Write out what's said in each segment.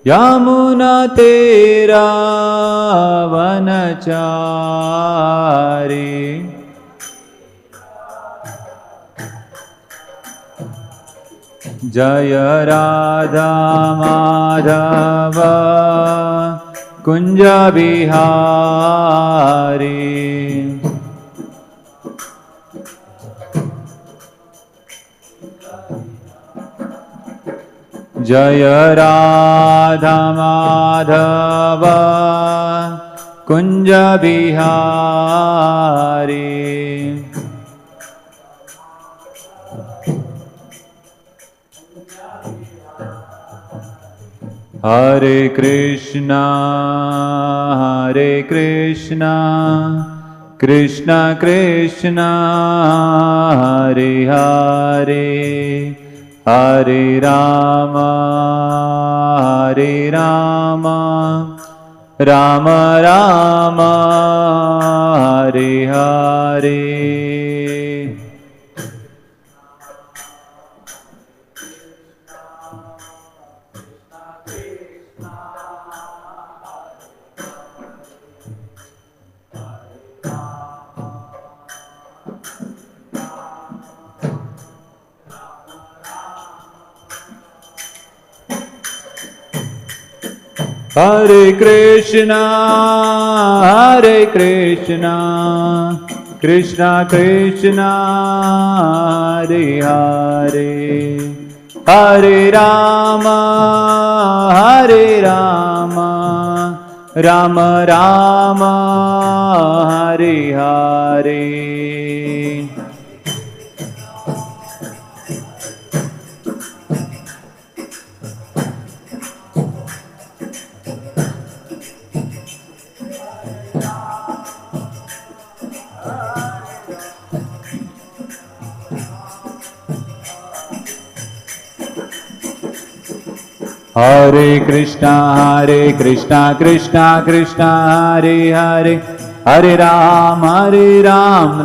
यमुना तेरा वनचारी। जय राधा माधव कुंज बिहारी। जय राधा माधव कुंज बिहारी। हरे कृष्णा कृष्णा कृष्णा हरे हरे, हरे राम राम राम हरे हरे। हरे कृष्णा कृष्णा कृष्णा हरे हरे, हरे राम राम राम हरे हरे। हरे कृष्णा कृष्णा कृष्णा हरे हरे, हरे राम राम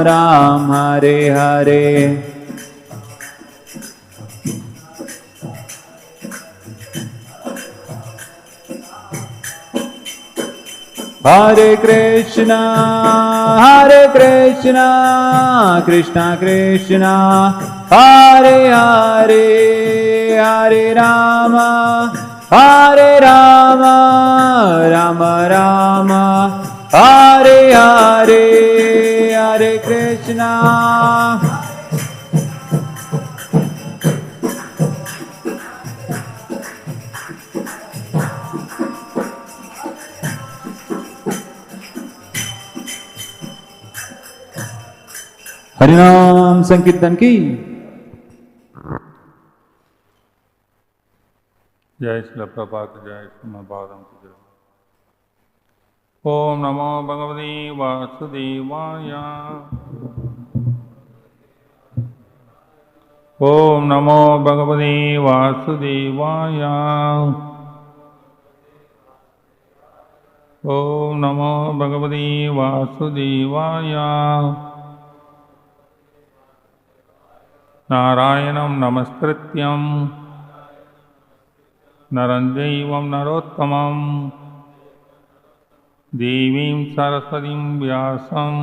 राम हरे हरे। हरे कृष्णा कृष्णा कृष्णा हरे हरे, हरे राम राम राम हरे हरे, हरे कृष्णा। हरिनाम संकीर्तन की जय श्री प्रभात, जय श्री महाभारतम की जय। ओम नमो भगवते वासुदेवाय। ओम नमो भगवते वासुदेवाय। ओम नमो भगवते वासुदेवाय। नारायणं नमस्कृत्यं नरं चैव नरोत्तमं देवीं सरस्वतीं व्यासं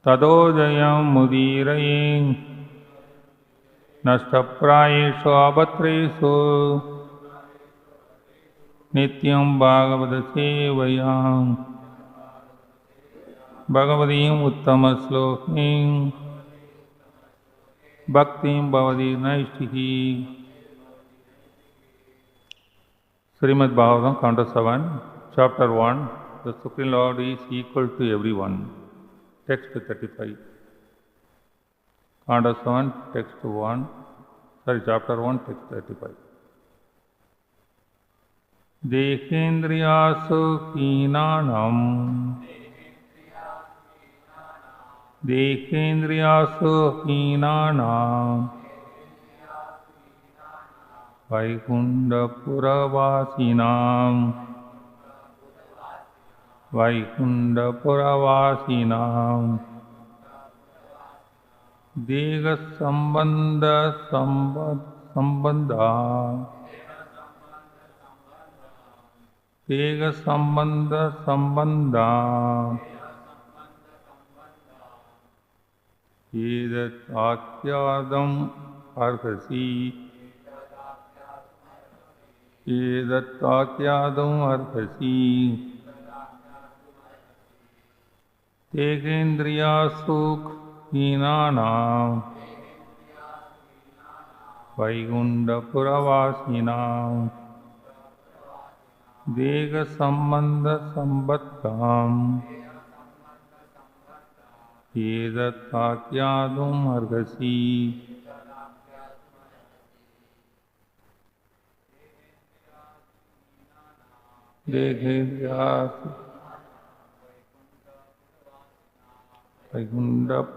ततो जयमुदीरये। नष्टप्रायेषु अभद्रेषु नित्यं भागवतसेवया भगवतीम् उत्तमश्लोकीं भक्तिं भवति नैष्ठिकी। Srimad Bhagavatam, Canto 7, Chapter 1, The Supreme Lord is equal to everyone. Text 35. Canto 7, Text 1, Chapter 1, Text 35. Dekhendriyasu keenanam Dekhendriyasu keenanam Vaikundapuravasinam Vaikundapuravasinam Dega sambandha Vega Sambandha Sambandha Edat Akyadam Arhasi Edat Akyadam Arhasi Tegendriya Sukh Hinanam Vaigunda Puravasinam Dega Sambandha Sambattam Edat Akyadam Arhasi Degendriya Vaigunda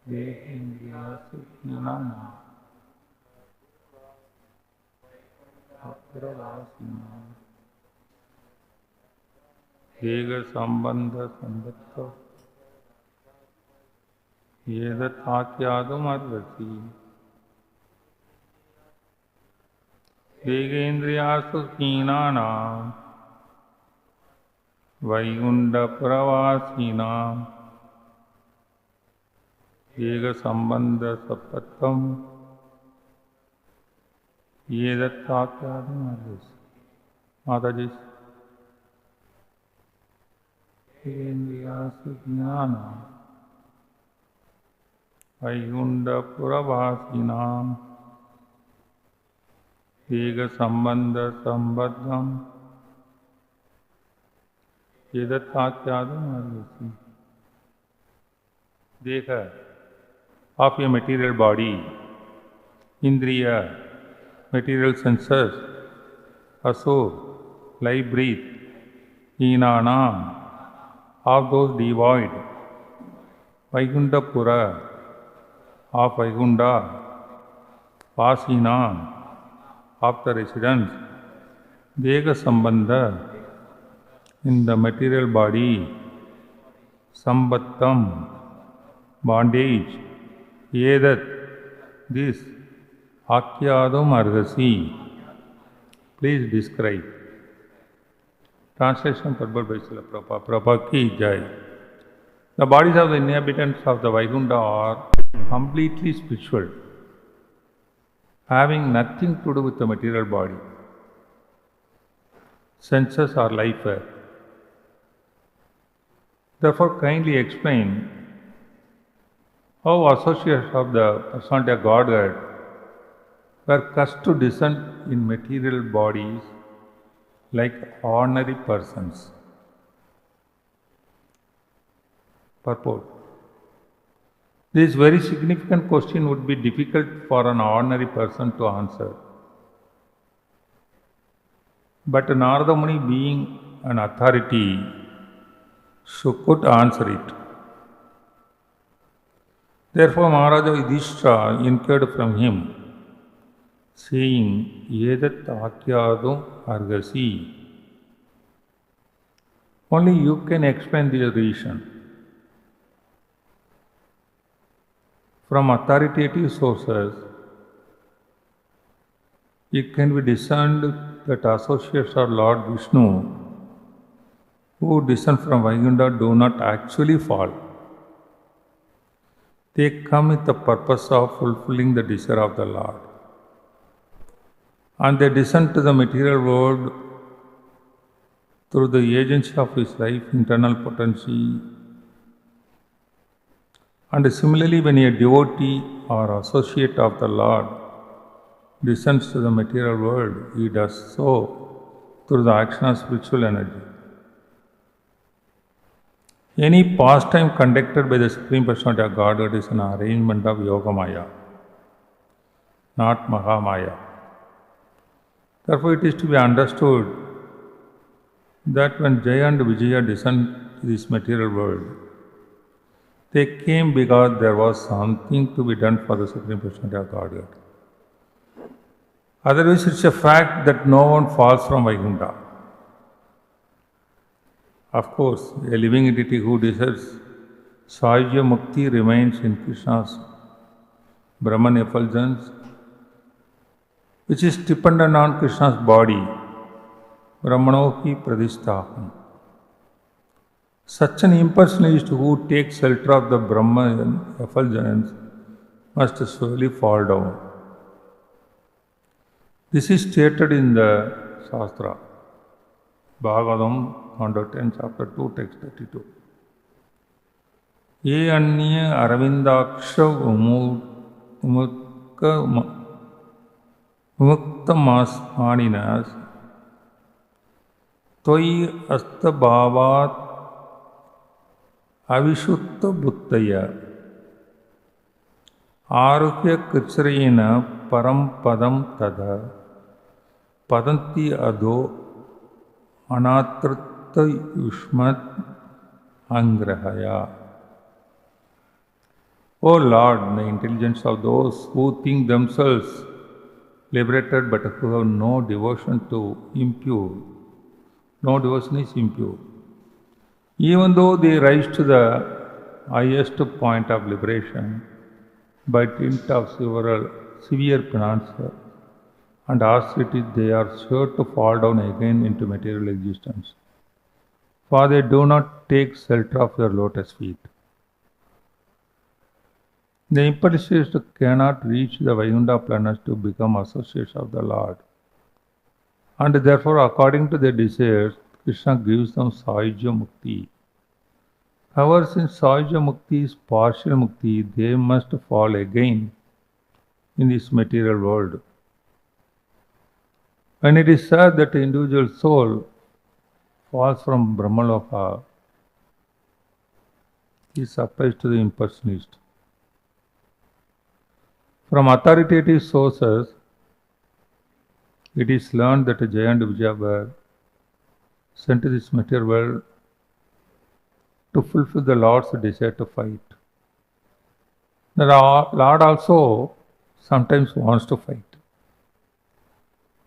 Degendriya Sukh Hinanam Puravasinam Dega Sambandha Sambatta Edat Akyadam Arhasi Degendriya Sukh Hinanam Vaigunda Puravasinam Dega Sambandha Sappattam Edat Akyadam Arhasi Mataji Degendriya Sukh Hinanam Vaigunda Puravasinam Dega Sambandha Sambaddham Edat Akyadam Arhasi Dekha of a material body, Indriya, material senses, Aso, life breath, Hinanam, of those devoid, Vaigunda Pura, of Vaigunda, Vasinam, of the residents, Dega Sambandha, in the material body, Sambattam, bondage, Edat, this, Akyadam Arhasi, please describe. Translation purport by Srila Prabhupada. Prabhupada ki jai. The bodies of the inhabitants of the Vaikuntha are completely spiritual, having nothing to do with the material body. Senses are life. Therefore, kindly explain how associates of the personality of Godhead were cursed to descend in material bodies like ordinary persons. Purport. This very significant question would be difficult for an ordinary person to answer. But Narada Muni, being an authority, could answer it. Therefore, Maharaja Yudhishthira inquired from him, saying, Edat Akyadam Arhasi. Only you can explain the reason. From authoritative sources, it can be discerned that associates of Lord Vishnu who descend from Vaikuntha do not actually fall. They come with the purpose of fulfilling the desire of the Lord. And they descend to the material world through the agency of his life, internal potency. And similarly, when a devotee or associate of the Lord descends to the material world, he does so through the action of spiritual energy. Any pastime conducted by the Supreme Personality of Godhead is an arrangement of Yoga Maya. not Mahamaya. Therefore, it is to be understood that when Jaya and Vijaya descend to this material world, they came because there was something to be done for the Supreme Personality of Godhead. Otherwise, it's a fact that no one falls from Vaikuntha. Of course, a living entity who desires Sahaja Mukti remains in Krishna's Brahman effulgence, which is dependent on Krishna's body, Brahmanohi Pradhisthapam. Such an impersonalist who takes shelter of the Brahman effulgence must surely fall down. This is stated in the Shastra, Bhagavatam, Canto 10, Chapter 2, Text 32. Ye anya aravindaksha umuktamas maninas toi astabhavat avishutta buddhaya arukya kacharena param padam tada padanti ado anatratta yushmat angrahaya. O Lord, the intelligence of those who think themselves liberated but who have no devotion to impure. No devotion is impure. Even though they rise to the highest point of liberation by dint of severe penance and austerity, they are sure to fall down again into material existence, for they do not take shelter of your lotus feet. The impulsive cannot reach the Vaikuntha planets to become associates of the Lord, and therefore, according to their desires, Krishna gives them Sahaja Mukti. However, since Sahaja Mukti is partial Mukti, they must fall again in this material world. When it is said that the individual soul falls from Brahmaloka, this applies to the impersonalist. From authoritative sources, it is learned that Jaya and Vijaya were sent to this material world to fulfill the Lord's desire to fight. The Lord also sometimes wants to fight.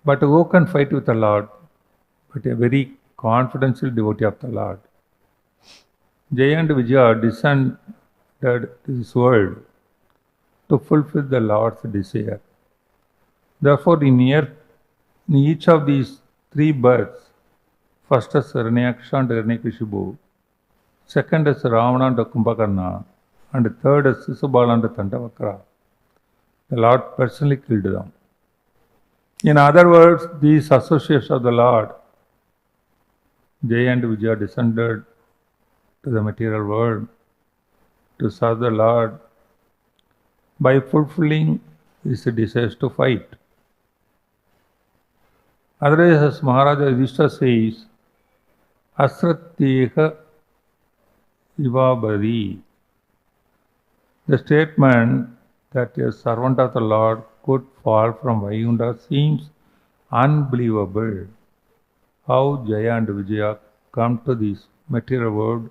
But who can fight with the Lord? But a very confidential devotee of the Lord. Jaya and Vijaya descended to this world to fulfill the Lord's desire. Therefore, in each of these three births, first as Hiranyaksha and Hiranyakashipu, second as Ravana and Kumbhakarna, and third as Sisubala and Dandavakra, the Lord personally killed them. In other words, these associates of the Lord, Jaya and Vijaya, descended to the material world to serve the Lord by fulfilling his desires to fight. Otherwise, as Maharaja Yudhishthira says, Asratyeha Ivabadi. The statement that a servant of the Lord could fall from Vaikuntha seems unbelievable. How Jaya and Vijaya come to this material world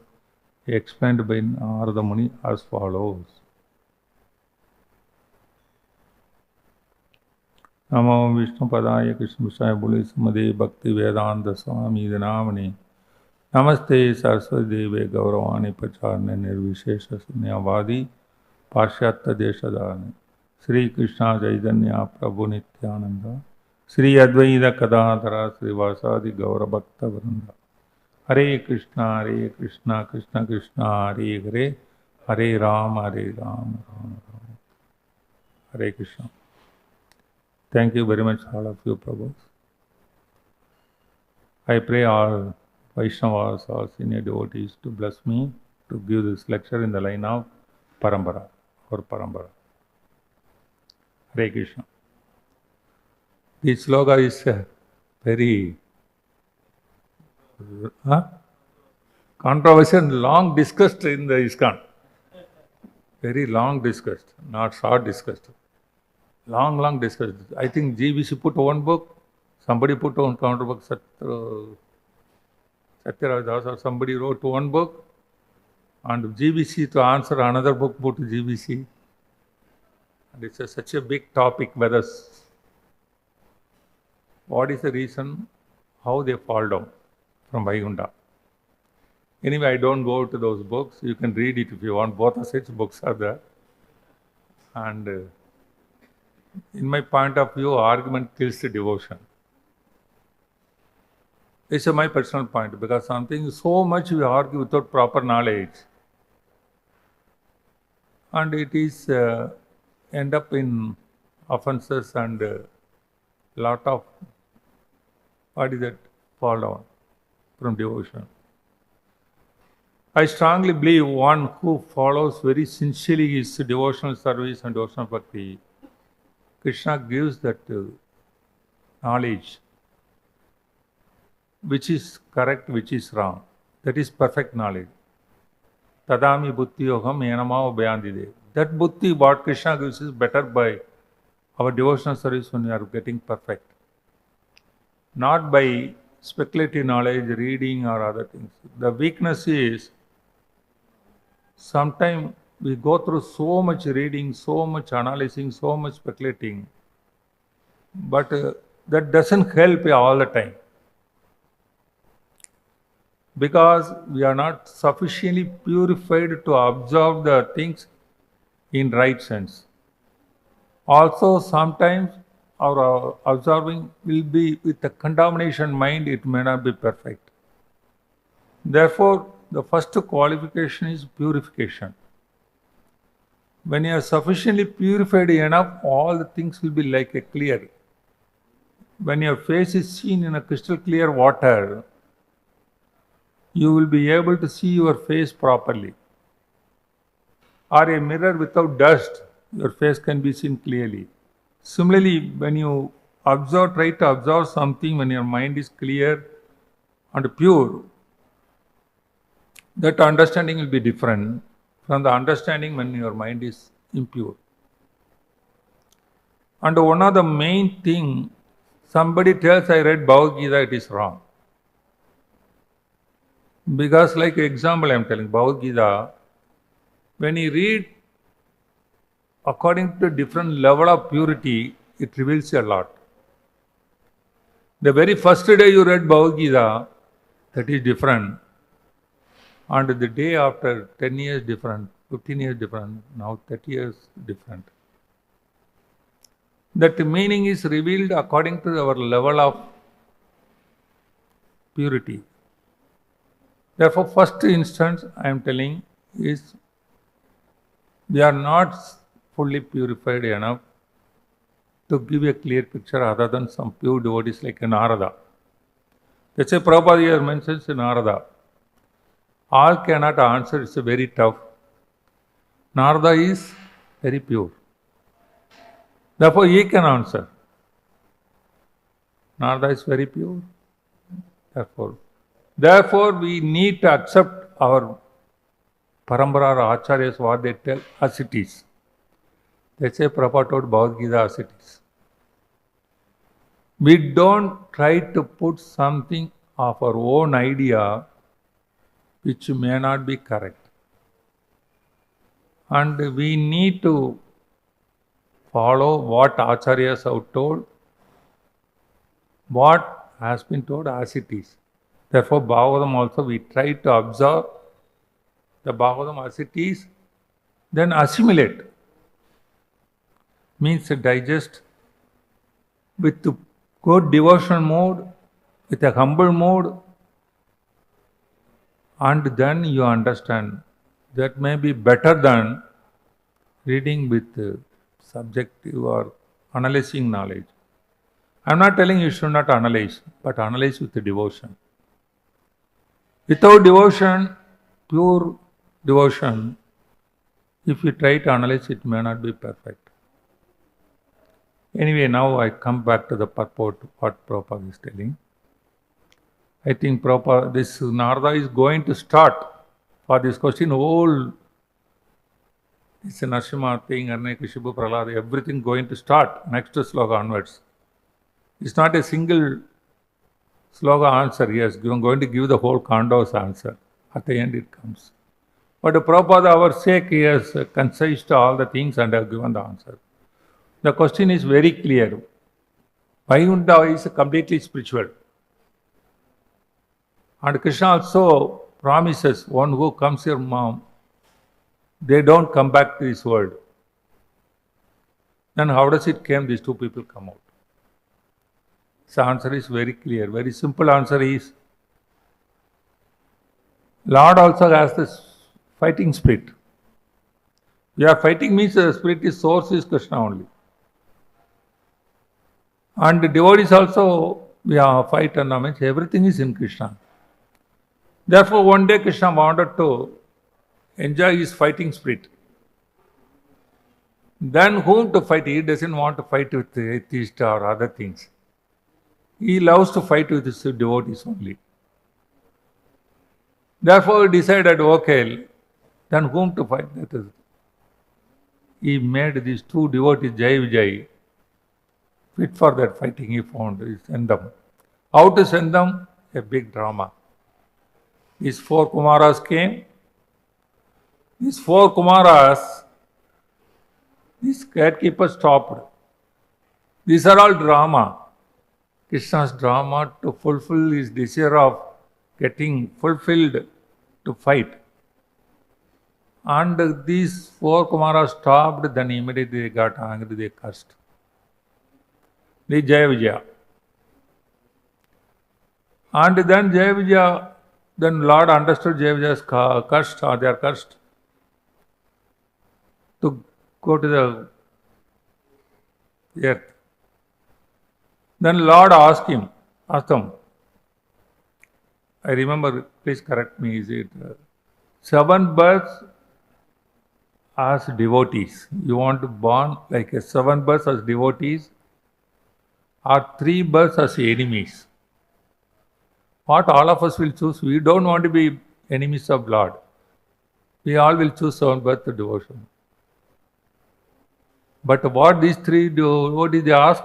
explained by Narada Muni as follows. Namo Vishnu Padaya Krishna Vishaya Bhuli Sumade Bhakti Vedanta Swami Dhanamani Namaste Saraswati Deve Gauravani Pacharne Nirvishesha Sunyavadi Pashyatya Deshadani Sri Krishna Chaitanya Prabhu Nityananda Sri Advaita Kadadhara Sri Vasadi Gaura Bhakta Vranda Hare Krishna Krishna Krishna Hare Hare Hare Rama Rama Rama Hare Krishna. Thank you very much, all of you, Prabhu. I pray all Vaishnavas, all senior devotees to bless me to give this lecture in the line of Parambara or Parambara. Hare Krishna. This sloka is very controversial and long discussed in the ISKCON. Very long discussed, not short discussed. long discussion. I think GBC put one book, somebody put one counter book, Satyaraj Das or somebody wrote one book, and GBC to answer another book put GBC. And it's such a big topic, whether what is the reason, how they fall down from Vaikuntha. Anyway, I don't go to those books. You can read it if you want. Both of such books are there. And in my point of view, argument kills the devotion. This is my personal point, because something so much we argue without proper knowledge, and it is end up in offenses and lot of fall down from devotion. I strongly believe one who follows very sincerely his devotional service and devotional bhakti, Krishna gives that knowledge, which is correct, which is wrong. That is perfect knowledge. Tadami buddhi yoham enama ubhyandide. That buddhi, what Krishna gives, is better by our devotional service when we are getting perfect. Not by speculative knowledge, reading or other things. The weakness is, sometimes we go through so much reading, so much analyzing, so much speculating, but that doesn't help all the time, because we are not sufficiently purified to observe the things in right sense. Also, sometimes our observing will be with a contamination mind, it may not be perfect. Therefore, the first qualification is purification. When you are sufficiently purified enough, all the things will be like a clear. When your face is seen in a crystal clear water, you will be able to see your face properly. Or a mirror without dust, your face can be seen clearly. Similarly, when you observe, try to observe something when your mind is clear and pure, that understanding will be different from the understanding when your mind is impure. And one of the main thing, somebody tells I read Bhagavad Gita, it is wrong. Because like example I am telling, Bhagavad Gita, when you read according to different level of purity, it reveals a lot. The very first day you read Bhagavad Gita, that is different. And the day after, 10 years different, 15 years different, now 30 years different. That meaning is revealed according to our level of purity. Therefore, first instance I am telling is, we are not fully purified enough to give a clear picture other than some pure devotees like Narada. That's why Prabhupada here mentions Narada. All cannot answer, it's very tough. Narada is very pure. Therefore, he can answer. Narada is very pure. Therefore, we need to accept our Parambara or Acharyas, what they tell as it is. They say Prabhupada told Bhagavad Gita as it is. We don't try to put something of our own idea which may not be correct. And we need to follow what Acharyas have told, what has been told as it is. Therefore, Bhagavatam also we try to observe the Bhagavatam as it is, then assimilate. Means digest with good devotion mode, with a humble mode, and then you understand. That may be better than reading with subjective or analyzing knowledge. I am not telling you should not analyze, but analyze with devotion. Without devotion, pure devotion, if you try to analyze, it may not be perfect. Anyway, now I come back to the purport, what Prabhupada is telling. I think Prabhupada, this Narada is going to start for this question, whole It's a Narasimha thing, Arnekashipu, Prahlada, everything going to start next sloka onwards. It's not a single sloka answer, yes, I'm going to give the whole Kando's answer. At the end it comes. But Prabhupada, our sake, he has concised all the things and have given the answer. The question is very clear. Vaikuntha is completely spiritual. And Krishna also promises, one who comes here, mom, they don't come back to this world. Then how does it came these two people come out? The answer is very clear. Very simple answer is, Lord also has this fighting spirit. We are fighting means the spirit is source is Krishna only. And the devotees also, we are fight and means everything is in Krishna. Therefore, one day Krishna wanted to enjoy his fighting spirit. Then whom to fight? He doesn't want to fight with atheists or other things. He loves to fight with his devotees only. Therefore, he decided, okay, then whom to fight? That is, he made these two devotees, Jai Vijay, fit for that fighting. He found, he sent them. How to send them? A big drama. These four Kumaras came. These four Kumaras, this gatekeeper stopped. These are all drama. Krishna's drama to fulfill his desire of getting fulfilled to fight. And these four Kumaras stopped, then immediately they got angry, they cursed. The Jaya Vijaya. And then Jaya Vijaya, then Lord understood Jaya Vijaya's cursed, or they are cursed, to go to the earth. Then Lord asked them, I remember, please correct me, is it 7 births as devotees? You want to born like a 7 births as devotees or 3 births as enemies? What all of us will choose? We don't want to be enemies of Lord. We all will choose 7 births of devotion. But what these 3 do, what did they ask?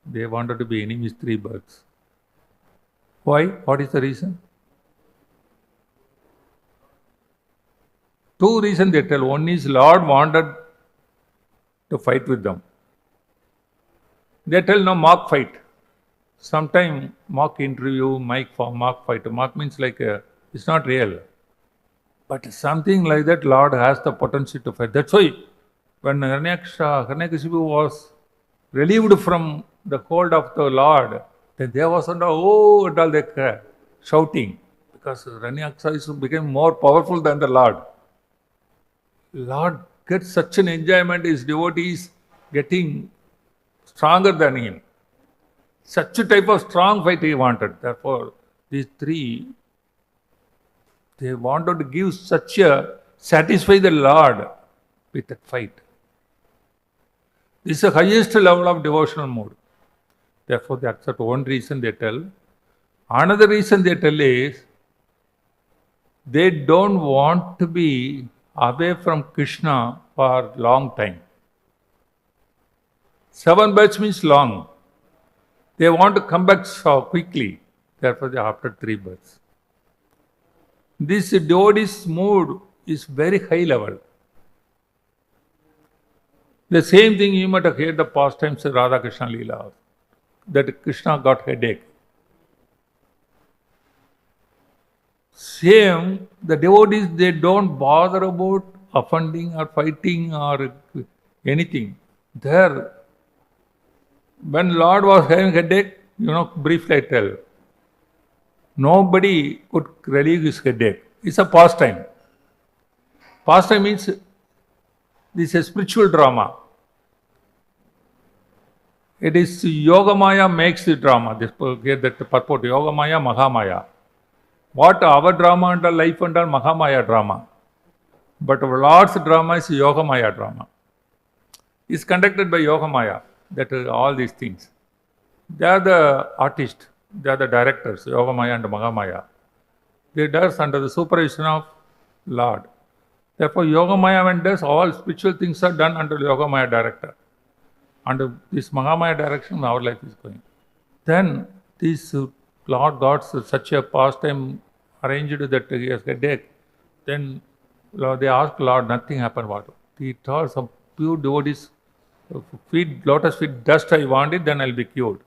They wanted to be enemies 3 births. Why? What is the reason? 2 reasons they tell. One is Lord wanted to fight with them. They tell no mock fight. Sometime mock interview, mock fight. Mock means like it's not real. But something like that, Lord has the potential to fight. That's why when Hiranyakashipu was relieved from the hold of the Lord, then there was and all they shouting, because Hiranyakashipu became more powerful than the Lord. Lord gets such an enjoyment, his devotees getting stronger than him. Such a type of strong fight he wanted. Therefore, these 3, they wanted to give such a, satisfy the Lord with that fight. This is the highest level of devotional mode. Therefore, that's one reason they tell. Another reason they tell is, they don't want to be away from Krishna for a long time. 7 births means long. They want to come back so quickly. Therefore, they after 3 births. This devotee's mood is very high level. The same thing you might have heard the pastimes of Radha Krishna Leela, that Krishna got headache. Same, the devotees, they don't bother about offending or fighting or anything. There, when Lord was having headache, briefly I tell, nobody could relieve his headache. It's a pastime. Pastime means this is a spiritual drama. It is Yogamaya makes the drama. This get that purport, Yogamaya, Mahamaya. What our drama under life under Mahamaya drama. But our Lord's drama is Yogamaya drama. It's conducted by Yogamaya, that all these things. They are the artists, they are the directors, Yogamaya and Mahamaya. They do under the supervision of Lord. Therefore, Yogamaya, when does all spiritual things are done under Yogamaya director. Under this Mahamaya direction, our life is going. Then this Lord got such a pastime arranged that he has a headache. Then they asked Lord, nothing happened. What? He told some pure devotees, lotus feet dust I wanted, then I'll be cured.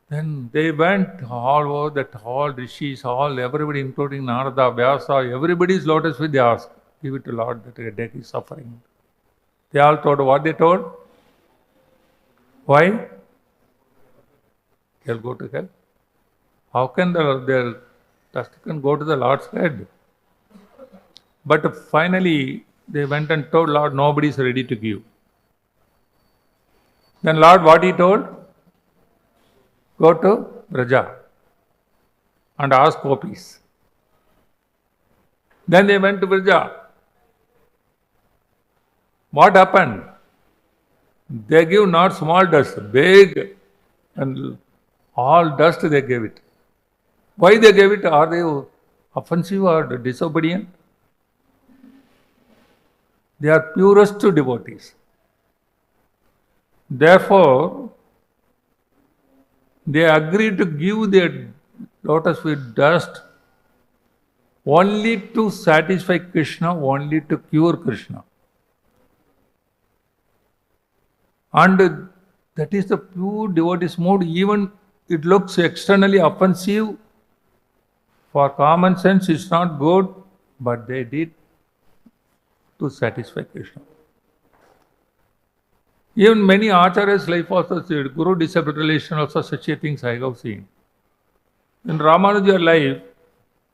Then they went all over that, all rishis, everybody, including Narada, Vyasa, everybody's lotus feet they asked, give it to Lord, that headache is suffering. They all told what they told. Why? They'll go to hell. How can their dust can go to the Lord's head? But finally, they went and told Lord, nobody is ready to give. Then Lord, what he told? Go to Braja and ask gopis. Then they went to Braja. What happened? They give not small dust, big, and all dust they gave it. Why they gave it? Are they offensive or disobedient? They are purest devotees. Therefore, they agreed to give their lotus feet dust only to satisfy Krishna, only to cure Krishna. And that is the pure devotee's mood. Even it looks externally offensive. For common sense, it's not good, but they did to satisfy Krishna. Even many acharyas' life also, guru-disciple relation also, such a things I have seen. In Ramanuja's life,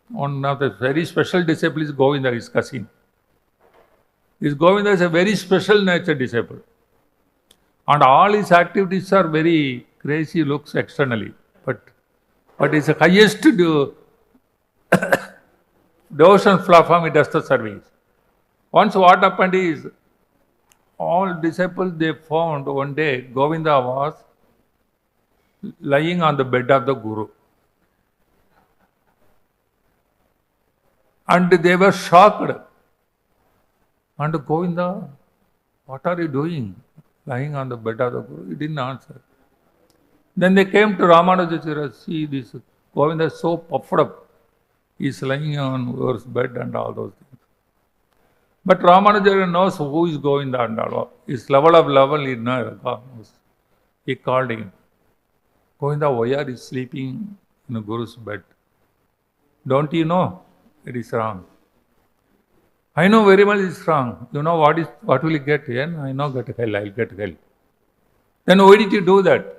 one of the very special disciple is Govinda, his cousin. This Govinda is a very special nature disciple. And all his activities are very crazy looks externally. But his highest devotion platform, he does the service. Once what happened is, all disciples they found one day Govinda was lying on the bed of the Guru. And they were shocked. And Govinda, what are you doing? Lying on the bed of the Guru. He didn't answer. Then they came to Ramanujacharya, see this Govinda is so puffed up. He is lying on your bed and all those things. But Ramanujacharya knows who is Govinda and all. His level he knows. He called him. Govinda, why are you sleeping in the Guru's bed? Don't you know it is wrong? I know very well it's wrong. You know what will you get here? I know get hell, I'll get hell. Then why did you do that?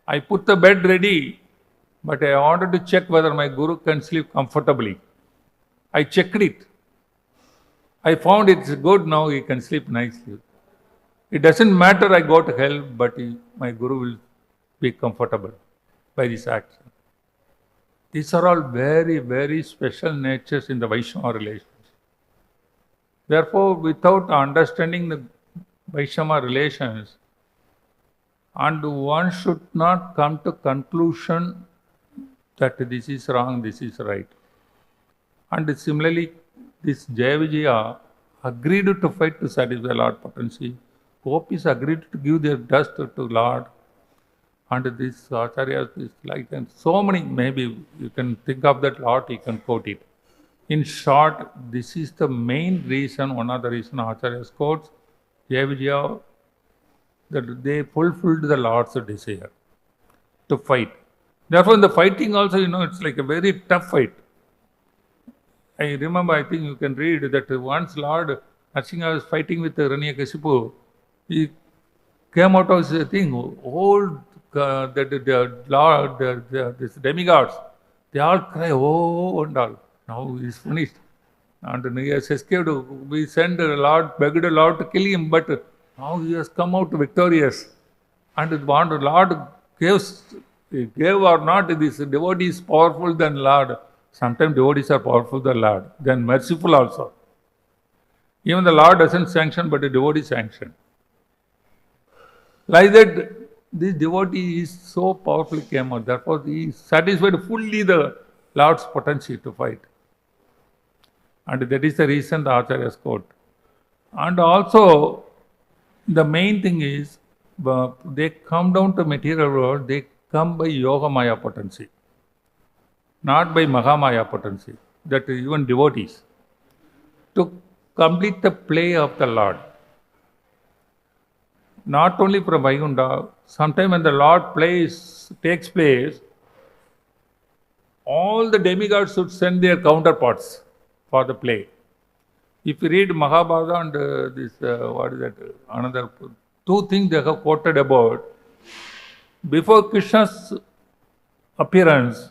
I put the bed ready, but I wanted to check whether my Guru can sleep comfortably. I checked it. I found it's good now, he can sleep nicely. It doesn't matter I go to hell, but my Guru will be comfortable by this action. These are all very, very special natures in the Vaishnava relations. Therefore, without understanding the Vaishnava relations, and one should not come to conclusion that this is wrong, this is right. And similarly, this Jaya Vijaya agreed to fight to satisfy Lord potency. Gopis agreed to give their dust to Lord. And this Acharya is like that. So many, maybe you can think of that lot, you can quote it. In short, this is the main reason, one of the reasons Acharya quotes Jaya Vijaya, that they fulfilled the Lord's desire to fight. Therefore, in the fighting also, it's like a very tough fight. I remember, I think you can read that once Lord Narasimha was fighting with Hiranyakashipu, he came out of this thing, these demigods, they all cry, oh, and all. Now he is finished. And he has escaped. We sent the Lord, begged the Lord to kill him, but now he has come out victorious. And the Lord gave or not, this devotee is powerful than Lord. Sometimes devotees are powerful than Lord, then merciful also. Even the Lord doesn't sanction, but the devotee sanction. Like that, this devotee is so powerfully came out. Therefore, he satisfied fully the Lord's potency to fight. And that is the reason the Acharyas quote. And also, the main thing is, they come down to material world, they come by Yoga Maya potency, not by Mahamaya potency, that is even devotees, to complete the play of the Lord. Not only from Vaikuntha, sometimes when the Lord takes place, all the demigods should send their counterparts for the play. If you read Mahabharata and what is that, another two things they have quoted about, before Krishna's appearance,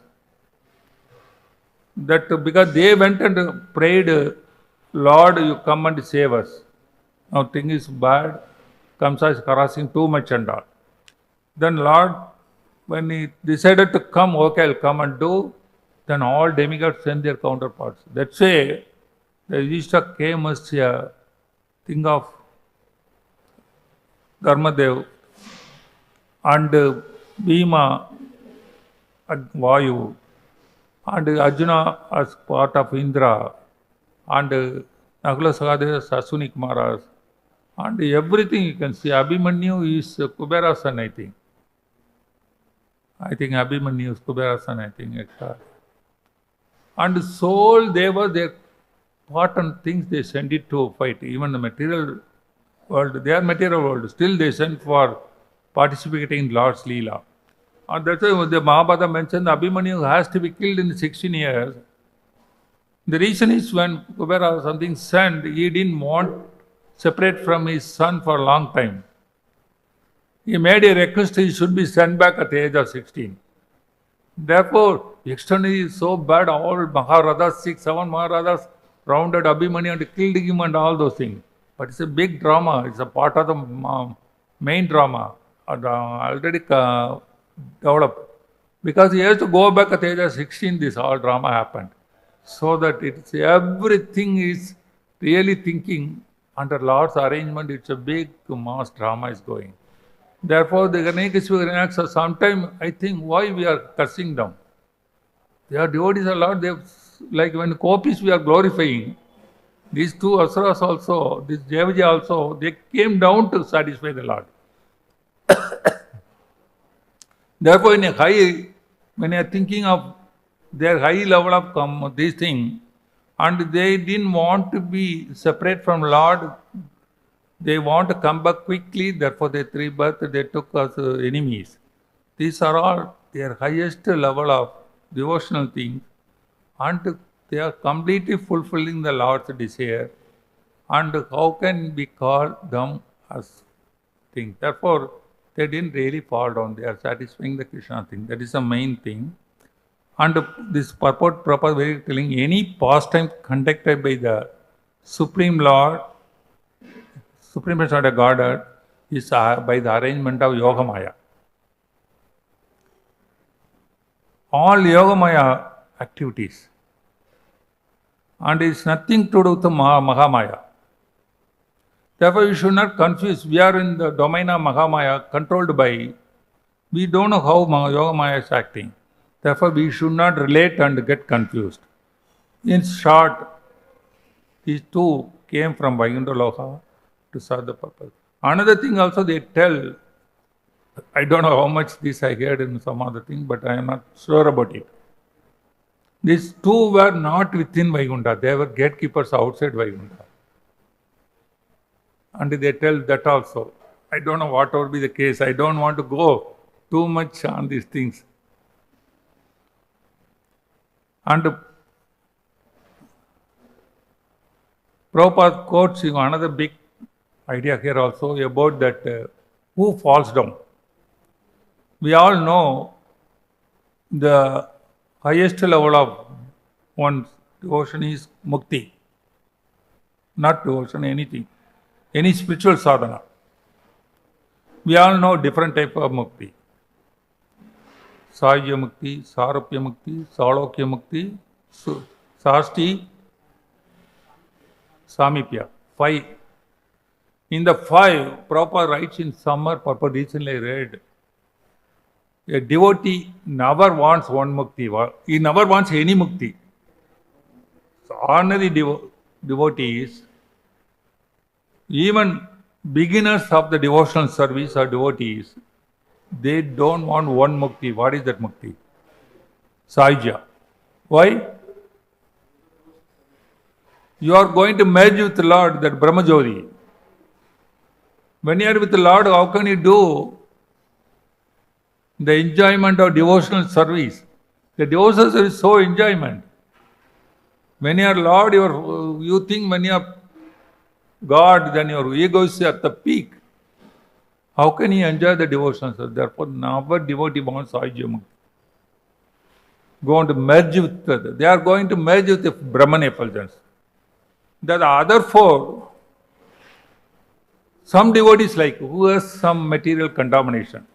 that because they went and prayed, Lord, you come and save us. Now thing is bad, Kamsa is harassing too much and all. Then Lord, when he decided to come, okay, I'll come and do, then all demigods send their counterparts. That's why the Yudhishthira came as a thing of Dharmadev and Bhima and Vayu and Arjuna as part of Indra and Nagula Sahadeva as Asuni Kumaras and everything you can see. Abhimanyu is Kubera's son, I think. Abhimanyu is Kubera's son, I think. And soul, they were their important things, they send it to fight. Even the material world, their material world, still they send for participating in Lord's Leela. And that's why the Mahabharata mentioned Abhimanyu has to be killed in 16 years. The reason is when Kubera or something sent, he didn't want separate from his son for a long time. He made a request he should be sent back at the age of 16. Therefore, externally is so bad, all Maharajas, 6-7 Maharajas rounded Abhimanyu and killed him and all those things. But it's a big drama, it's a part of the main drama, already developed. Because he has to go back at the age of 16, this all drama happened. So that it's everything is really thinking under Lord's arrangement, it's a big mass drama is going. Therefore, the Ganekeshwar sometimes I think why we are cursing them. They are devotees a lot, they like when Kopis we are glorifying. These two Asuras also, this Devaji also, they came down to satisfy the Lord. Therefore, in a high, when you are thinking of their high level of this thing, and they didn't want to be separate from Lord, they want to come back quickly, therefore they they took us enemies. These are all their highest level of devotional things, and they are completely fulfilling the Lord's desire. And how can we call them as things? Therefore, they didn't really fall down. They are satisfying the Krishna thing. That is the main thing. And this purport proper very telling any pastime conducted by the Supreme Lord, Supreme Personality of Godhead, is by the arrangement of Yoga Maya. All Yoga Maya activities. And it's nothing to do with the Mahamaya. Therefore, we should not confuse. We are in the domain of Mahamaya, controlled by. We don't know how Yoga Maya is acting. Therefore, we should not relate and get confused. In short, these two came from Vaikuntha Loka to serve the purpose. Another thing also they tell, I don't know how much this I heard in some other thing, but I am not sure about it. These two were not within Vaikuntha, they were gatekeepers outside Vaikuntha. And they tell that also. I don't know what would be the case. I don't want to go too much on these things. And Prabhupada quotes another big idea here also about that who falls down. We all know the highest level of one's devotion is mukti. Not devotion, anything. Any spiritual sadhana. We all know different type of mukti. Sahajya mukti, Sarupya mukti, Salokya mukti, Sasti, Samipya. 5. In the 5, Prabhupada writes in summer, Prabhupada recently read, a devotee never wants one mukti. He never wants any mukti. So ordinary devotees, even beginners of the devotional service or devotees, they don't want one mukti. What is that mukti? Sahaja. Why? You are going to merge with the Lord, that Brahmajyoti. When you are with the Lord, how can you do the enjoyment of devotional service? The devotional service is so enjoyment. When you are Lord, you think when you are God, then your ego is at the peak. How can you enjoy the devotional service? Therefore, never devotee wants Sahaja. Going to merge with they are going to merge with the Brahman effulgence. The other four, some devotees like who has some material contamination,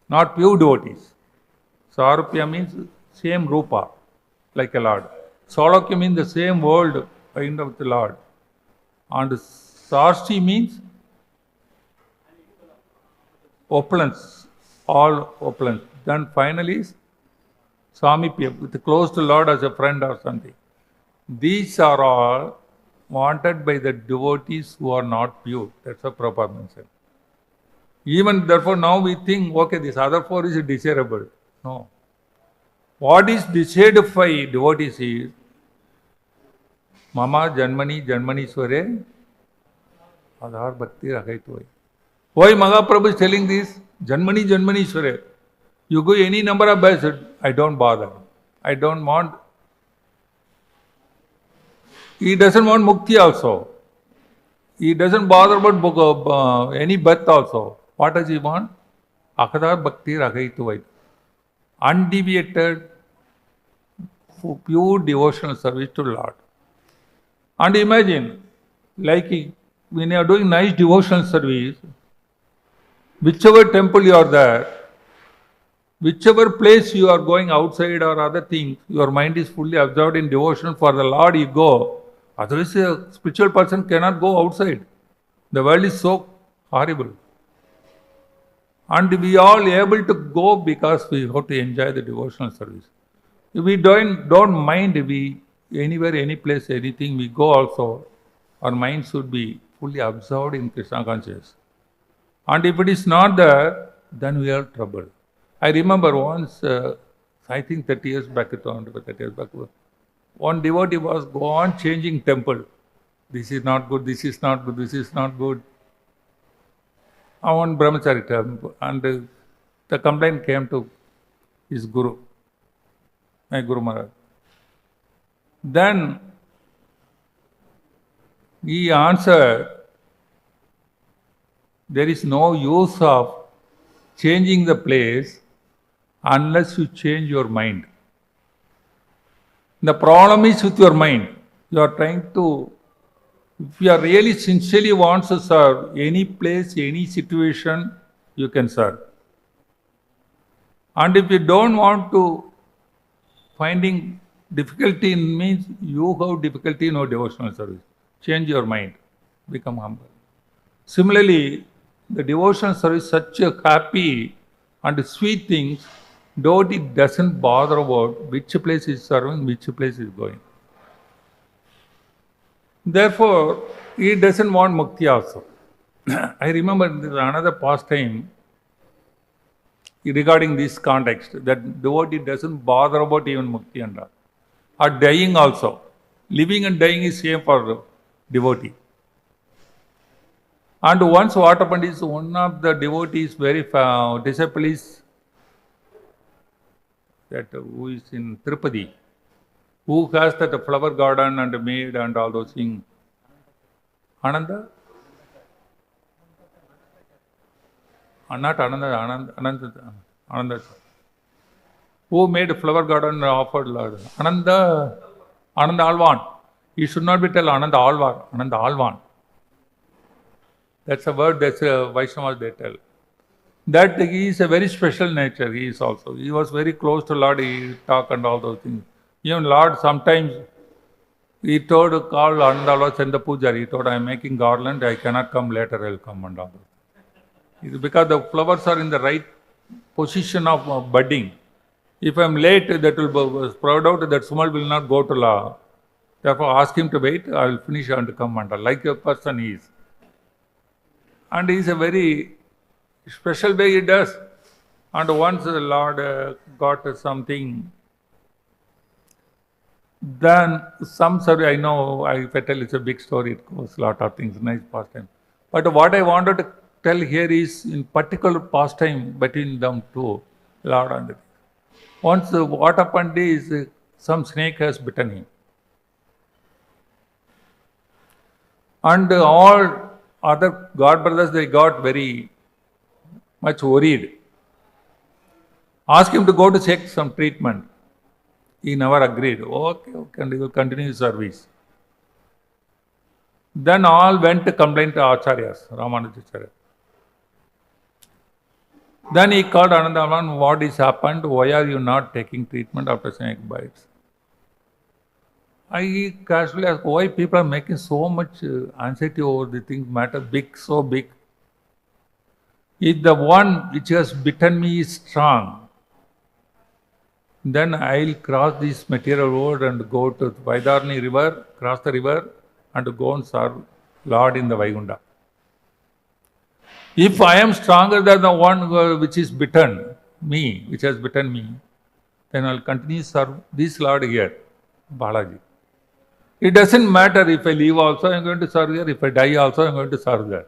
not pure devotees. Sarupya means same rupa, like a Lord. Salokya means the same world kind of the Lord. And Sarsti means opulence, all opulence. Then finally is Samipya, with close to Lord as a friend or something. These are all wanted by the devotees who are not pure. That's what Prabhupada mentioned. Even therefore now we think, okay, this other four is desirable. No. What is desired by devotees is Mama Janmani Janmanishware Adhar Bhakti Rakaitvai. Why Mahaprabhu is telling this? Janmani Janmanishware. You go any number of births, I don't bother. I don't want. He doesn't want mukti also. He doesn't bother about any birth also. What does he want? Akadar Bhakti Rakaitvai. Undeviated, pure devotional service to Lord. And imagine, like when you are doing nice devotional service, whichever temple you are there, whichever place you are going outside or other things, your mind is fully absorbed in devotion for the Lord you go. Otherwise, a spiritual person cannot go outside. The world is so horrible. And we all able to go because we have to enjoy the devotional service. If we don't mind, we anywhere, any place, anything, we go also, our mind should be fully absorbed in Krishna consciousness. And if it is not there, then we are troubled. I remember once, I think 30 years back, 30 years back, one devotee was go on changing temple. This is not good, this is not good, this is not good. On Brahmachari temple, and the complaint came to his Guru, my Guru Maharaj. Then he answered, there is no use of changing the place unless you change your mind. The problem is with your mind. You are trying to, if you are really sincerely wants to serve, any place, any situation, you can serve. And if you don't want to, finding difficulty means you have difficulty in your devotional service. Change your mind. Become humble. Similarly, the devotional service, such a happy and sweet things, devotee doesn't bother about which place is serving, which place is going. Therefore, he doesn't want mukti also. I remember another pastime regarding this context, that devotee doesn't bother about even mukti and all. Or dying also. Living and dying is same for devotee. And once what happened is, one of the devotees, very disciple is that who is in Tirupati, who has that flower garden and maid and all those things. Ananda? Not Ananda, Ananda. Who made a flower garden and offered Lord? Ananda Alvan. You should not be tell Ananda Alvar, Ananda Alvan. That's a word that's a Vaishnavas they tell. That he is a very special nature, he is also. He was very close to Lord, he talked and all those things. Even Lord sometimes, he told, call Ananda Alva, send the puja. He told, I am making garland, I cannot come later, I will come and all that. It's because the flowers are in the right position of budding. If I am late, that will sprout out, that smell will not go to Lord. Therefore, ask him to wait, I will finish and come and like a person he is. And he is a very special way he does. And once the Lord got something, then some story I know, if I tell it's a big story, it goes a lot of things, nice pastime. But what I wanted to tell here is in particular pastime between them two, Lord and once what happened is some snake has bitten him. And all other God brothers, they got very much worried. Asked him to go to take some treatment. He never agreed. Okay, and he will continue his service. Then all went to complain to Acharyas, Ramanujacharya. Then he called another one, what is happened? Why are you not taking treatment after snake bites? I casually asked, why people are making so much anxiety over the things matter big, so big? If the one which has bitten me is strong, then I'll cross this material world and go to Vaidarni river, cross the river and go and serve Lord in the Vaikuntha. If I am stronger than the one which has bitten me, then I'll continue to serve this Lord here, Balaji. It doesn't matter if I live also, I'm going to serve here. If I die also, I'm going to serve there.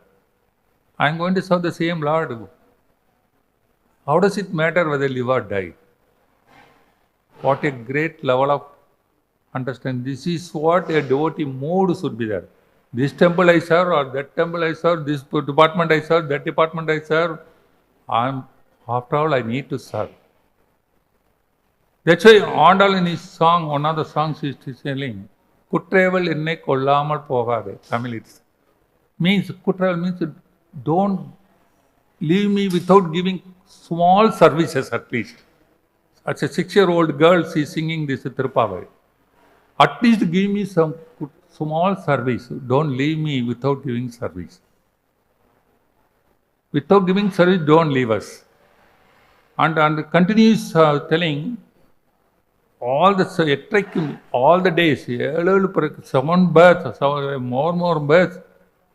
I'm going to serve the same Lord. How does it matter whether I live or die? What a great level of understanding. This is what a devotee mood should be there. This temple I serve or that temple I serve, this department I serve, that department I serve. After all, I need to serve. That's why Andal in his song, one of the songs is saying, Kutravel enne kollamal pogade. Tamil it's means, Kutravel means don't leave me without giving small services at least. As a 6-year-old girl, she is singing this Tirupavai. At least give me some small service. Don't leave me without giving service. Without giving service, don't leave us. And continues telling all the days, 7 births, more births,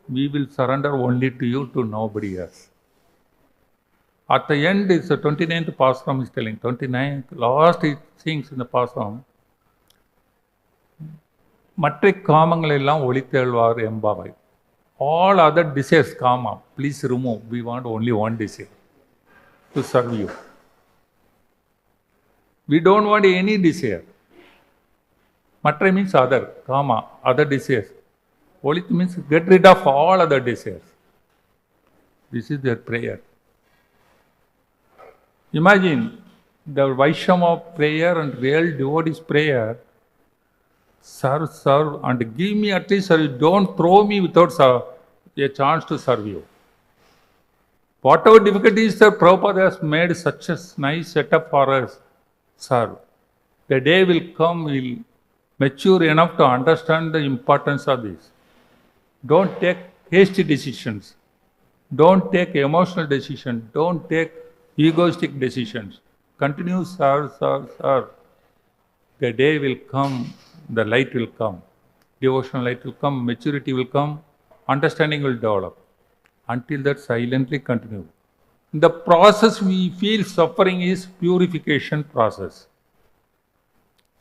we will surrender only to you, to nobody else. At the end, it's the 29th Pasram is telling, 29th, last he sings in the Pasram, மற்ற காமங்கள் எல்லாம் ஒளித்தேழ்வார் எம்பாவை. All other desires, kama, please remove. We want only one desire, to serve you. We don't want any desire. Matra means other, kama, other desires. Olit means get rid of all other desires. This is their prayer. Imagine the Vaishnava prayer and real devotee's prayer. Serve, and give me at least service. Don't throw me without a chance to serve you. Whatever difficulties the Prabhupada has made such a nice setup for us, serve. The day will come, we'll mature enough to understand the importance of this. Don't take hasty decisions. Don't take emotional decisions. Don't take egoistic decisions. Continue, serve. The day will come, the light will come, devotional light will come, maturity will come, understanding will develop. Until that, silently continue. The process we feel suffering is purification process.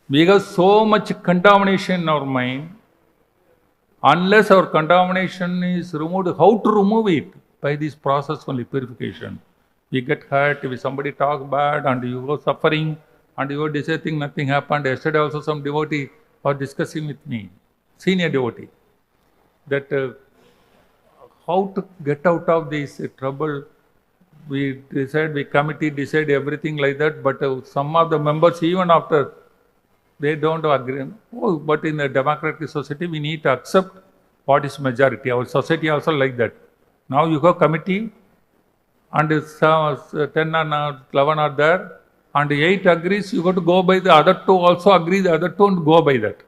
We have so much contamination in our mind. Unless our contamination is removed, how to remove it? By this process only, purification. We get hurt, if somebody talk bad and you go suffering and you go deciding nothing happened. Yesterday also some devotee was discussing with me, senior devotee, that how to get out of this trouble. We committee decide everything like that, but some of the members, even after, they don't agree. Oh, but in a democratic society, we need to accept what is majority. Our society also like that. Now you go committee, and 10 or 11 are there, and 8 agrees, you got to go by the other 2 also agree, the other 2 and go by that.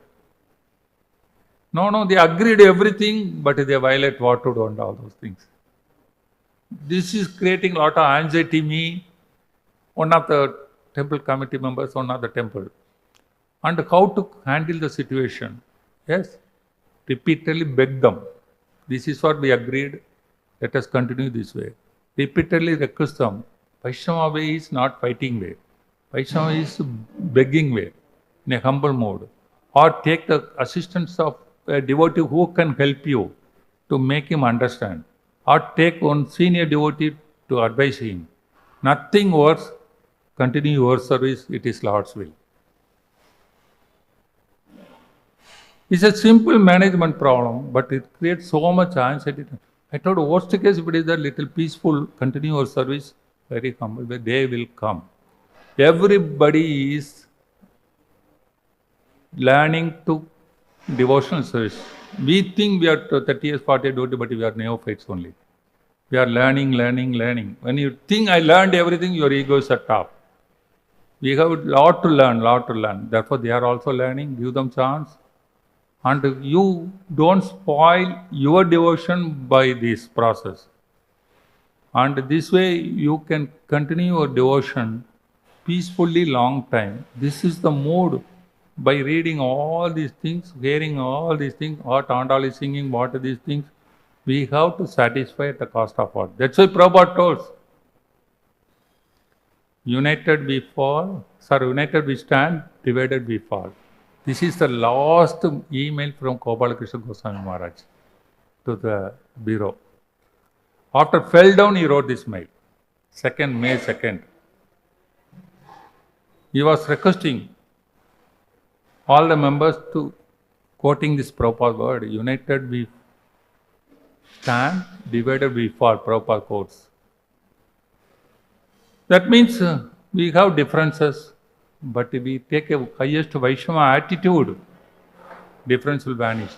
No, they agreed everything, but they violate what to do and all those things. This is creating a lot of anxiety in me. One of the temple committee members, one of the temple. And how to handle the situation. Yes. Repeatedly beg them. This is what we agreed. Let us continue this way. Repeatedly request them. Vaishnava way is not fighting way. Vaishnava is begging way in a humble mode. Or take the assistance of a devotee who can help you to make him understand. Or take one senior devotee to advise him. Nothing worse. Continue your service. It is Lord's will. It's a simple management problem, but it creates so much anxiety. I told worst case, if it is a little peaceful, continue your service, very humble, the day will come. Everybody is learning to devotional service. We think we are 30 years, 40 years, but we are neophytes only. We are learning. When you think I learned everything, your ego is at top. We have a lot to learn. Therefore, they are also learning. Give them chance. And you don't spoil your devotion by this process. And this way you can continue your devotion peacefully long time. This is the mood. By reading all these things, hearing all these things, what Andal is singing, what are these things, we have to satisfy at the cost of what. That's why Prabhupada told us, united we stand, divided we fall. This is the last email from Gopala Krishna Goswami Maharaj to the bureau. After fell down, he wrote this mail. May 2nd. He was requesting all the members to quoting this Prabhupada word, united we stand, divided we fall, Prabhupada quotes. That means we have differences, but if we take a highest Vaishnava attitude, difference will vanish.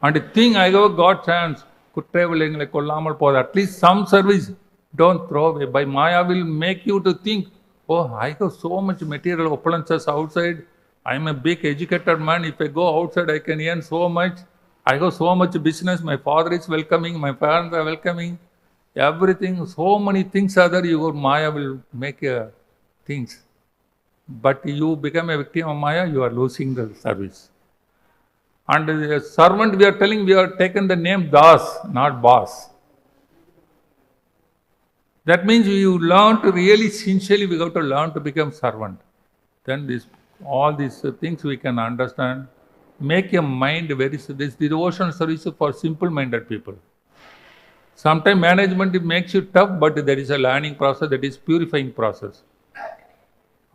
And the thing I have got chance, at least some service, don't throw away. By Maya will make you to think, oh, I have so much material opulences outside. I am a big educated man. If I go outside, I can earn so much. I have so much business. My father is welcoming. My parents are welcoming. Everything, so many things are there. Your Maya will make things. But you become a victim of Maya, you are losing the service. And the servant, we are telling, we are taken the name Das, not boss. That means you learn to really sincerely, we have to learn to become servant. Then all these things we can understand. Make your mind very, this devotional service for simple-minded people. Sometimes management it makes you tough, but there is a learning process, that is purifying process.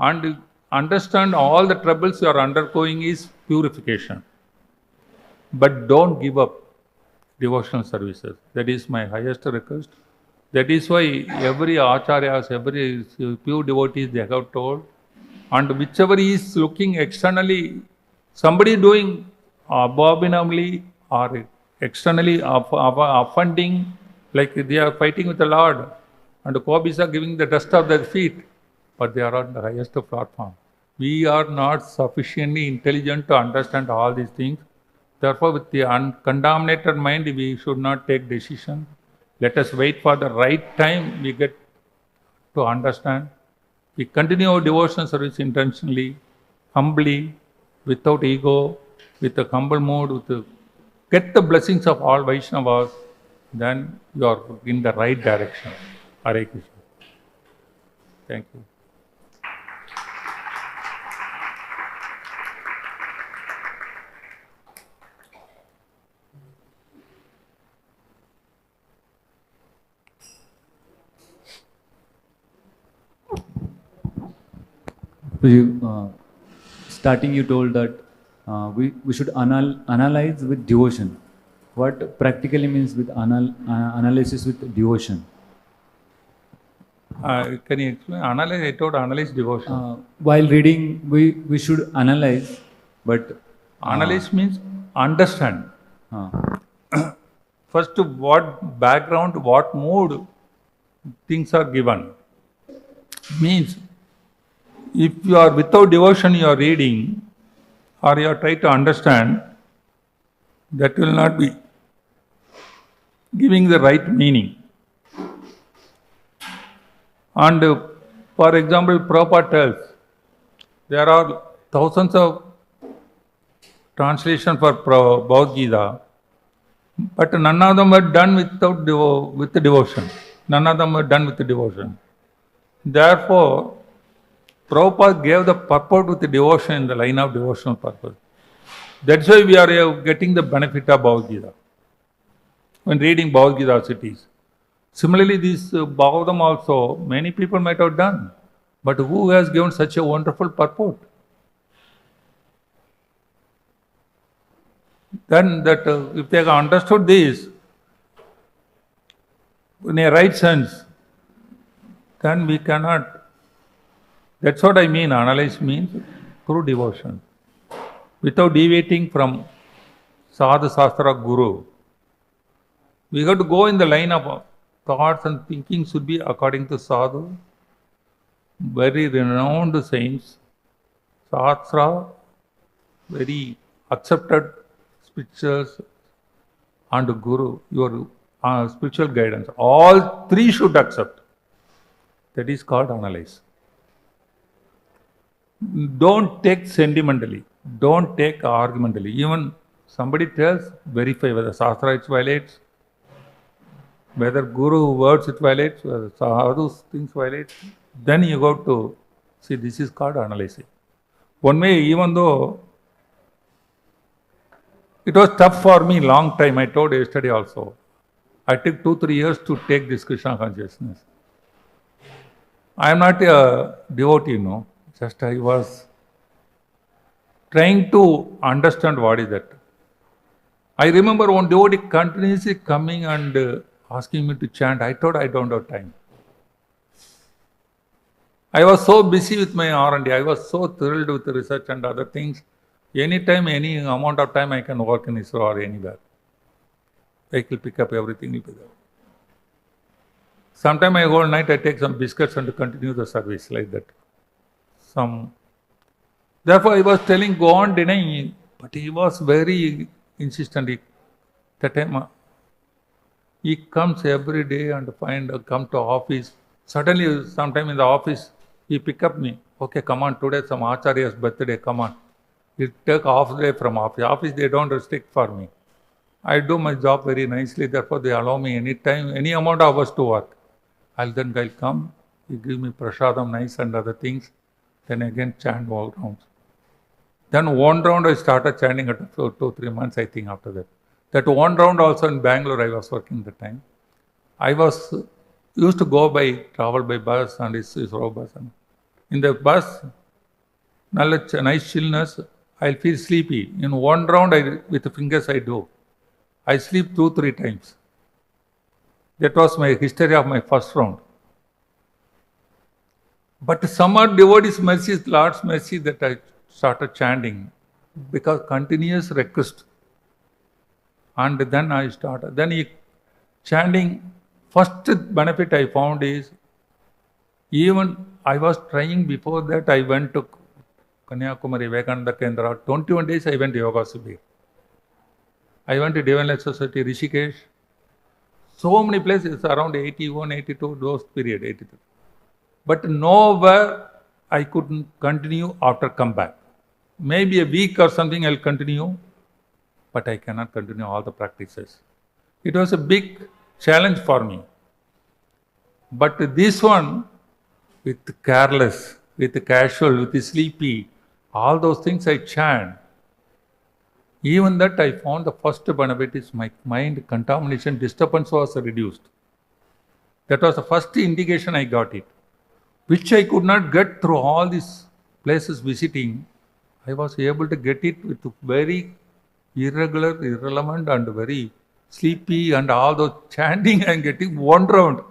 And understand all the troubles you are undergoing is purification. But don't give up devotional services. That is my highest request. That is why every acharyas, every pure devotees, they have told, and whichever is looking externally, somebody doing abominably or externally offending, like they are fighting with the Lord, and the Kobis are giving the dust of their feet, but they are on the highest platform. We are not sufficiently intelligent to understand all these things. Therefore, with the uncontaminated mind, we should not take decision. Let us wait for the right time we get to understand. We continue our devotional service intentionally, humbly, without ego, with a humble mood, get the blessings of all Vaishnavas, then you are in the right direction. Hare Krishna. Thank you. Starting you told that we should analyze with devotion. What practically means with analysis with devotion? Can you explain? Analyze, I told analyze devotion. While reading, we should analyze, but... Analyze means understand. First, what background, what mood things are given. Means, if you are without devotion, you are reading, or you are trying to understand, that will not be giving the right meaning. And for example, Prabhupada tells, there are thousands of translation for Bhagavad Gita, but none of them were done with devotion. None of them were done with devotion. Therefore, Prabhupada gave the purport with devotion in the line of devotional purpose. That's why we are getting the benefit of Bhagavad Gita. When reading Bhagavad Gita as it is. Similarly, this Bhagavatam also, many people might have done. But who has given such a wonderful purport? Then that if they have understood this in a right sense, then we cannot. That's what I mean. Analyze means through devotion. Without deviating from Sadhu Sastra Guru. We have to go in the line of thoughts and thinking should be according to Sadhu, very renowned saints, Sastra, very accepted spirituals, and Guru, your spiritual guidance. All three should accept. That is called analyze. Don't take sentimentally. Don't take argumentally. Even somebody tells, verify whether Sastra it violates, whether Guru words it violates, whether Sadhu's things violate. Then you go to see this is called analyzing. One way, even though it was tough for me long time, I told yesterday also. I took 2-3 years to take this Krishna consciousness. I am not a devotee, no. Just I was trying to understand what is that. I remember one devotee continuously coming and asking me to chant. I thought I don't have time. I was so busy with my R&D. I was so thrilled with the research and other things. Anytime, any amount of time I can work in ISRO or anywhere. I will pick up everything will be there. Sometime I whole night I take some biscuits and continue the service like that. Therefore I was telling, go on denying, but he was very insistent. That time he comes every day and come to office. Suddenly, sometime in the office, he pick up me. Okay, come on, today some Acharya's birthday, come on. He take off day from office. Office, they don't restrict for me. I do my job very nicely, therefore they allow me any time, any amount of hours to work. I'll come, he give me prasadam, nice and other things. Then again chant all rounds. Then one round I started chanting at 2-3 months, I think, after that. That one round also in Bangalore, I was working at the time. I was used to travel by bus and ISRO bus. In the bus, nice chillness, I'll feel sleepy. In one round, with the fingers I do. I sleep 2-3 times. That was my history of my first round. But somewhat devotees' mercy, Lord's mercy, that I started chanting because continuous request. And then I started. Then chanting, first benefit I found is, even I was trying before that, I went to Kanyakumari, Vivekananda Kendra. 21 days I went to Yoga Subir. I went to Divine Life Society, Rishikesh. So many places, around 81, 82, those period, 83. But nowhere I couldn't continue after comeback. Maybe a week or something I'll continue, but I cannot continue all the practices. It was a big challenge for me. But this one, with careless, with casual, with sleepy, all those things I chant. Even that I found the first benefit is my mind contamination disturbance was reduced. That was the first indication I got it, which I could not get through all these places visiting. I was able to get it with very irregular, irrelevant and very sleepy and all those chanting and getting one round.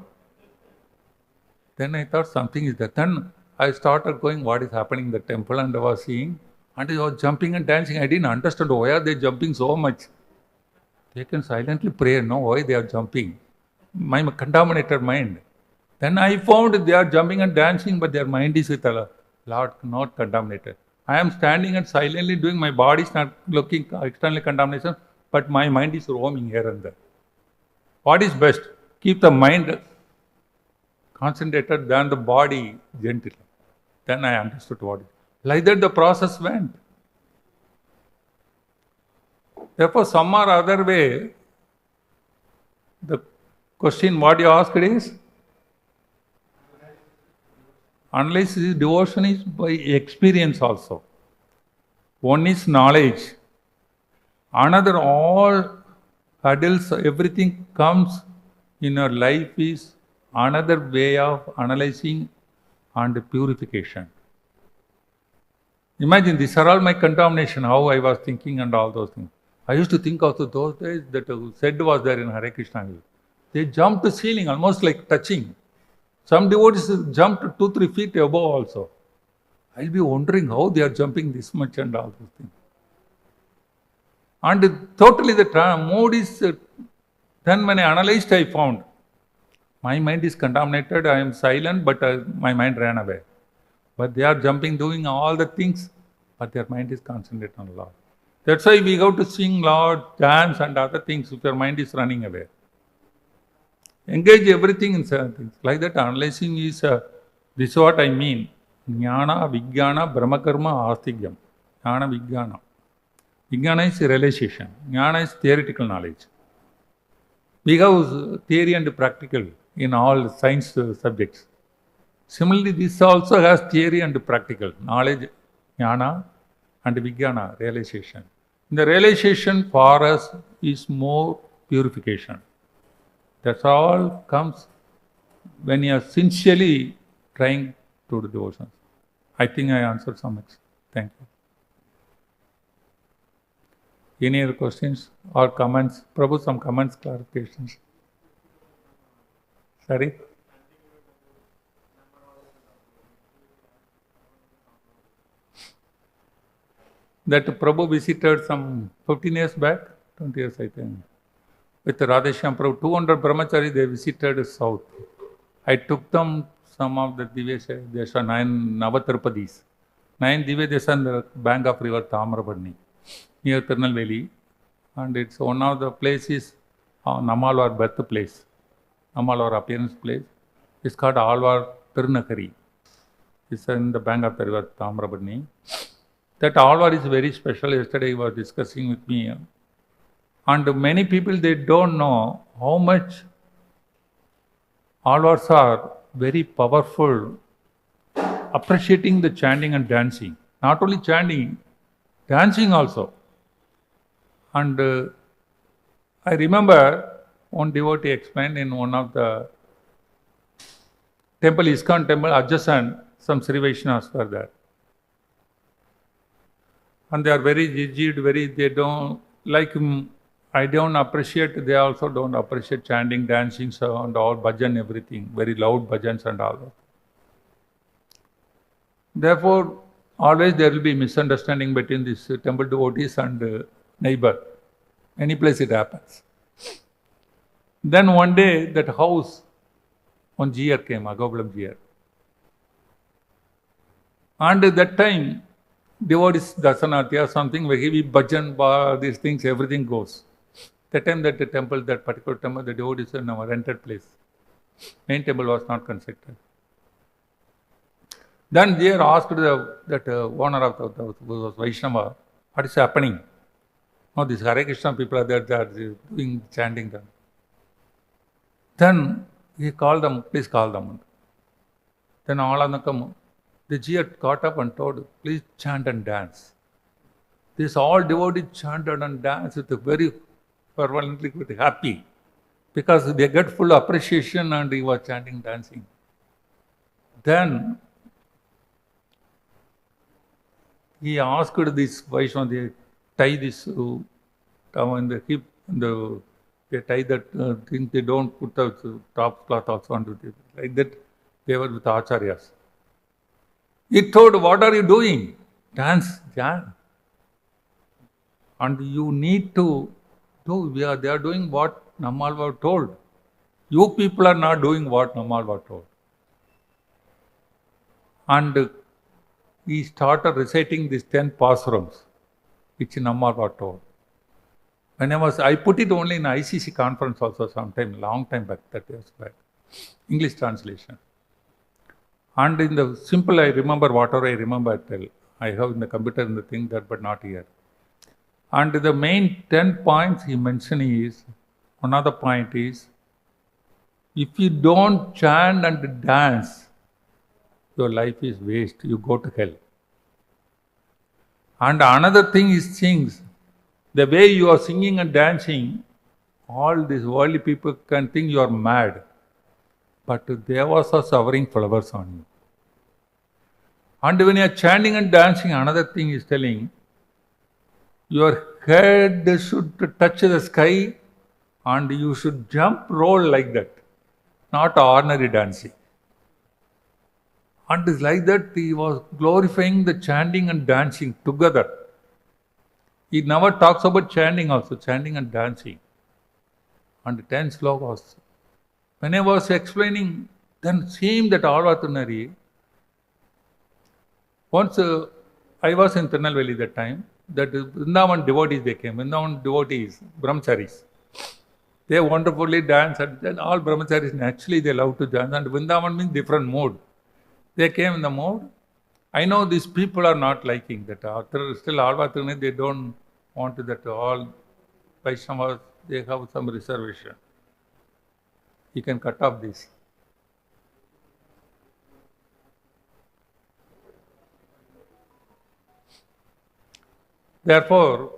Then I thought something is there. Then I started going, what is happening in the temple, and I was seeing, and they were jumping and dancing. I didn't understand why are they jumping so much. They can silently pray, no, why they are jumping. My contaminated mind. Then I found they are jumping and dancing, but their mind is with Allah, Lord, not contaminated. I am standing and silently doing, my body is not looking externally contamination, but my mind is roaming here and there. What is best? Keep the mind concentrated than the body gentle. Then I understood what it is. Like that the process went. Therefore, some or other way, the question what you asked is, unless devotion is by experience also. One is knowledge. Another, all hurdles, everything comes in our life is another way of analyzing and purification. Imagine, these are all my contamination, how I was thinking and all those things. I used to think also those days that said was there in Hare Krishna. They jumped the ceiling, almost like touching. Some devotees jumped 2-3 feet above also. I'll be wondering how they are jumping this much and all those things. And totally the mood is, then when I analyzed, I found my mind is contaminated, I am silent, but my mind ran away. But they are jumping, doing all the things, but their mind is concentrated on Lord. That's why we go to sing Lord, dance and other things if your mind is running away. Engage everything in certain things. Like that, analyzing is, this is what I mean. Jnana, Vijnana, Brahmakarma, Astigyam. Jnana, Vijnana. Vijnana is realization. Jnana is theoretical knowledge. We have theory and practical in all science subjects. Similarly, this also has theory and practical. Knowledge, Jnana, and Vijnana, realization. The realization for us is more purification. That's all comes when you are sincerely trying to do devotion. I think I answered some extent. Thank you. Any other questions or comments? Prabhu, some comments, clarifications. Sorry? That Prabhu visited some 15 years back, 20 years I think. With Radheshyam Prabhu, 200 brahmacharis, they visited south. I took them some of the Divya Desha, 9 Navatirpadis. 9 Divya Desha on the bank of river Tamrabarni, near Tirunelveli. And it's one of the places, Nammalvar birthplace, Nammalvar appearance place. It's called Alvar Tirunakari. It's in the bank of the river Tamrabarni. That Alvar is very special. Yesterday he was discussing with me. And many people, they don't know how much Alvars are very powerful, appreciating the chanting and dancing. Not only chanting, dancing also. And I remember one devotee explained in one of the temple, ISKCON temple, adjacent, some Sri Vaishnavas were there. And they are very rigid, they don't, like I don't appreciate, they also don't appreciate chanting, dancing, so, and all bhajan, everything, very loud bhajans and all that. Therefore, always there will be misunderstanding between these temple devotees and neighbor. Any place it happens. Then one day, that house, one GR came, Agoblam GR. And at that time, devotees, dasanatya, something, heavy bhajan, these things, everything goes. That time that the temple, that particular temple, the devotees in our rented place. Main temple was not constructed. Then they asked that owner of the was Vaishnava, what is happening? No, these Hare Krishna people are there, they are doing chanting them. Then he called them, please call them. Then all of them come. The GR got up and told, please chant and dance. This all devotees chanted and danced with a very fervently, very happy, because they get full appreciation and he was chanting, dancing. Then he asked this Vaishnava, they tie this in the hip, they tie that thing, they don't put the top cloth also onto it. Like that, they were with acharyas. He told, what are you doing? Dance, chant. And you need to do, they are doing what Nammalvar told. You people are not doing what Nammalvar told. And he started reciting these 10 pasarams, which Nammalvar told. When I put it only in ICC conference also sometime, long time back, 30 years back, English translation. And in the simple, I remember whatever I remember, I tell. I have in the computer in the thing that, but not here. And the main 10 points he mentioned is, another point is, if you don't chant and dance, your life is waste, you go to hell. And another thing is things, the way you are singing and dancing, all these worldly people can think you are mad. But devas are showering flowers on you. And when you are chanting and dancing, another thing is telling, your head should touch the sky and you should jump, roll like that, not ordinary dancing. And it's like that he was glorifying the chanting and dancing together. He never talks about chanting also, chanting and dancing. And 10 slokas. When I was explaining, then seeing that Alvatunari, once I was in Tirunelveli that time, that Vrindavan devotees they came, Vrindavan devotees, brahmacharis. They wonderfully dance, and then all brahmacharis naturally they love to dance, and Vrindavan means different mood. They came in the mood. I know these people are not liking that. Still Alvatunari, they don't want that all Vaishnavas, they have some reservation. You can cut off this. Therefore,